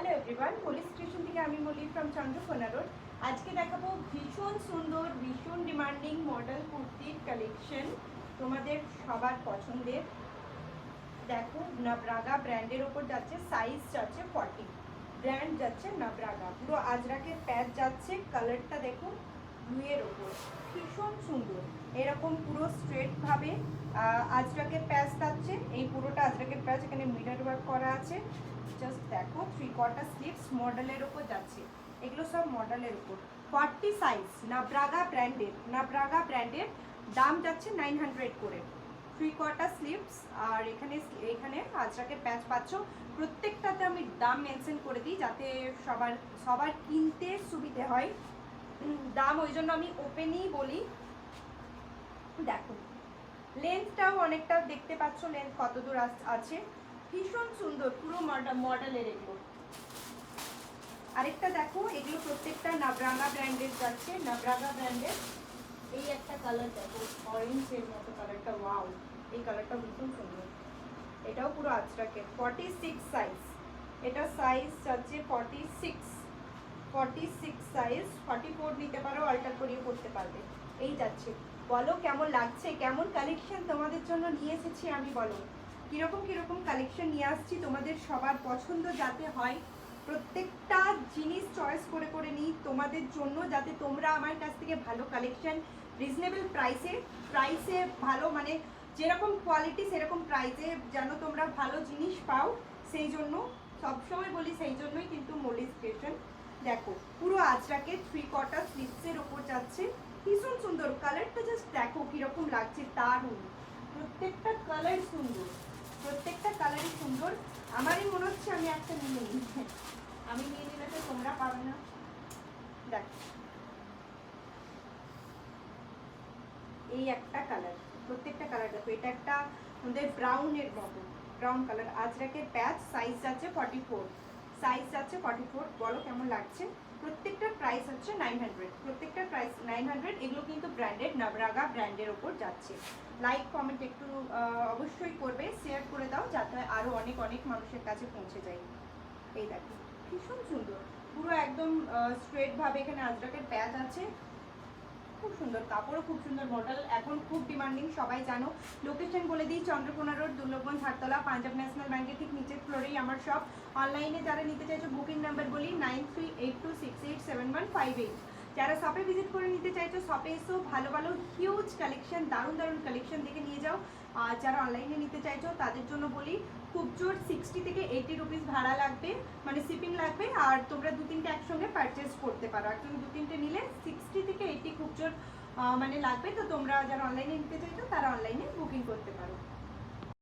Hello everyone, police station থেকে আমি Moli from Chandrakona road. আজকে দেখাবো ভীষণ সুন্দর, ভীষণ ডিমান্ডিং মডেল কুর্তির কালেকশন, তোমাদের সবার পছন্দের। দেখো, নবরাগা ব্র্যান্ডের ওপর যাচ্ছে, সাইজ যাচ্ছে 40, ব্র্যান্ড যাচ্ছে নবরাগা, পুরো আজরাকের প্যাচ যাচ্ছে। কালারটা দেখো, ব্লুয়ের ওপর ভীষণ সুন্দর, এরকম পুরো স্ট্রেট ভাবে আজরাকের প্যাচ যাচ্ছে। এই পুরোটা আজরাকের প্যাচ, এখানে মিরর ওয়ার্ক করা আছে। জাস্ট দেখো, 3/4 স্লিভস মডেলের ওপর যাচ্ছে, এগুলো সব মডেলের উপর। 40 সাইজ, নবরাগা ব্র্যান্ডের, দাম যাচ্ছে 900 করে। 3/4 স্লিভস, আর এখানে এখানে আজরাকের প্যাচ পাচ্ছ। প্রত্যেকটাতে আমি দাম মেনশন করে দিই যাতে সবার কিনতে সুবিধে হয়। দাম ওই জন্য আমি ওপেনই বলি। দেখো, লেন্থটাও অনেকটা দেখতে পাচ্ছ, লেন্থ কত দূর আছে, ভীষণ সুন্দর পুরো মডেলের এগুলো। আরেকটা দেখো, এগুলো প্রত্যেকটা নবরাগা ব্র্যান্ডের যাচ্ছে, নবরাগা ব্র্যান্ডের। এই একটা কালার দেখো, অরেঞ্জের মতো কালারটা, ওয়াও, এই কালারটা ভীষণ সুন্দর। এটাও পুরো আজরাকের, 46 সাইজ, এটা সাইজ যাচ্ছে 46 সাইজ। 44 নিতে পারো, অল্টার করিয়ে করতে পারবে। এই যাচ্ছে, বলো কেমন লাগছে, কেমন কালেকশন তোমাদের জন্য নিয়ে এসেছি আমি, বলো কিরকম কালেকশন নিয়ে আসছি তোমাদের সবার পছন্দ যাতে হয়। প্রত্যেকটা জিনিস চয়েস করে করে নিই তোমাদের জন্য, যাতে তোমরা আমার কাছ থেকে ভালো কালেকশন রিজনেবল প্রাইসে ভালো, মানে যেরকম কোয়ালিটি সেরকম প্রাইসে যেন তোমরা ভালো জিনিস পাও, সেই জন্য সবসময় বলি, সেই জন্যই কিন্তু মলি স্টেশন। দেখো, পুরো আজরাকে 3/4 স্লিভসের ওপর যাচ্ছে, ভীষণ সুন্দর। কালারটা জাস্ট দেখো কিরকম লাগছে, দারুণ। প্রত্যেকটা কালার সুন্দর, প্রত্যেকটা কালারই সুন্দর। আমারই মনে হচ্ছে আমি একটা নিয়ে নিই, আমি নিয়ে নিলে তো তোমরা পাবে না। দেখো, এই একটা কালার, প্রত্যেকটা কালার দেখো। এটা একটা আমাদের ব্রাউনের মতো, ব্রাউন কালার, আজরাকের প্যাচ, সাইজ যাচ্ছে 44, সাইজ যাচ্ছে 44। বলো কেমন লাগছে। প্রত্যেকটার প্রাইস হচ্ছে 900, প্রত্যেকটার প্রাইস 900। এগুলো কিন্তু ব্র্যান্ডেড, নবরাগা ব্র্যান্ডের ওপর যাচ্ছে। লাইক কমেন্ট একটু অবশ্যই করবে, শেয়ার করে দাও যাতে আরও অনেক মানুষের কাছে পৌঁছে যায়। এই দেখো, ভীষণ সুন্দর, পুরো একদম স্ট্রেট ভাবে এখানে আজরাকের প্যাচ আছে, খুব সুন্দর কাপড়ও, খুব সুন্দর মডেল, এখন খুব ডিমান্ডিং, সবাই জানো। লোকেশন বলে দিই, চন্দ্রকোনা রোড, দুর্লভগঞ্জ, হাটতলা, পাঞ্জাব ন্যাশনাল ব্যাংকের ঠিক নিচের ফ্লোরেই আমার শপ। অনলাইনে যারা নিতে চাইছো, বুকিং নাম্বার বলি 9382687158। যারা শপে ভিজিট করে নিতে চাইছো, শপে এসো, ভালো হিউজ কালেকশন, দারুণ কালেকশন দেখে নিয়ে যাও। আর যারা অনলাইনে নিতে চাইছো তাদের জন্য বলি, খুব জোর 60 থেকে 80 রুপিস ভাড়া লাগবে, মানে শিপিং লাগবে। আর তোমরা 2-3টে একসঙ্গে পারচেস করতে পারো, একসঙ্গে 2-3টে নিলে 60 থেকে 80 খুব জোর মানে লাগবে। তো তোমরা যারা অনলাইনে নিতে চাইছো তারা অনলাইনে বুকিং করতে পারো।